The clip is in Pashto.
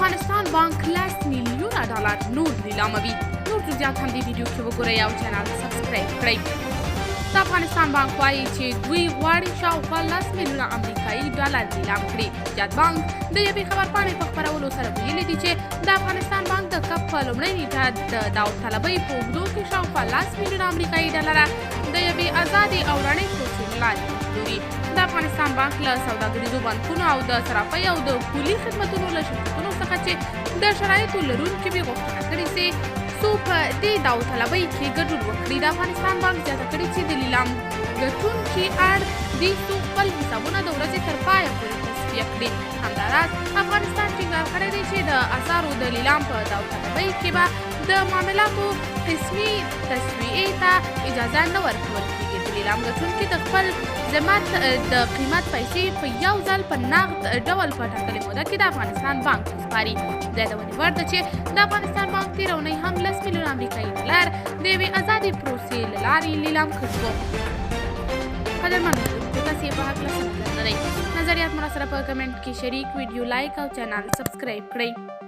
افغانستان بانک $10 نور نیلاموي. نور جزئیات هم دې ویډیو کې وګورئ او چینل سبسکرایب کړئ. د افغانستان بانک وایي چې دوی غواړي شاوخوا $10 امریکایي نیلام کړي. جات بانک د یوې خبرپاڼې په خپرولو سره ویلي دي چې د افغانستان بانک د کف په لومړۍ نیټه د داوطلبۍ په اوږدو کې شاوخوا $10 امریکایي د یوې ازادې او رڼې پروسې له لارې پلوري. د افغانستان بانک له سوداګریزو بانکونو او د صرافۍ او د پولي خدمتونو له شرکتونو څخه چې د شرایطو لرونکي وي غوښتنه کړې چې څو په دې داوطلبۍ کې ګډون وکړي. د افغانستان بانک زیاته کړې چې د لیلام ګټونکي اړ دي څو خپل حسابونه د ورځې تر پایه پورې تصفیه کړي. همداراز افغانستان ټینګار کړی دی چې د اسعارو د لیلام په داوطلبۍ کې به د معاملاتو قسمي تسویې ته اجازه نه ورکول کېږي. د لیلام ګټونکي د خپل ذمت د قیمت پیسې په یو ځل په نقد ډول په ټاکلې موده کې د افغانستان بانک سپاري. د یادونې وړ ده چې د افغانستان بانک تېره اونۍ هم $10 امریکایي د یوې ازادې پروسې له لارې لیلام کړي وو. قدرمن لیدونکو، تاسې یې په هکله څه نظر لرئ؟ نظریات مو راسره په کمنټ کې شریک، ویډیو لایک او چینل سبسکرایب کړئ.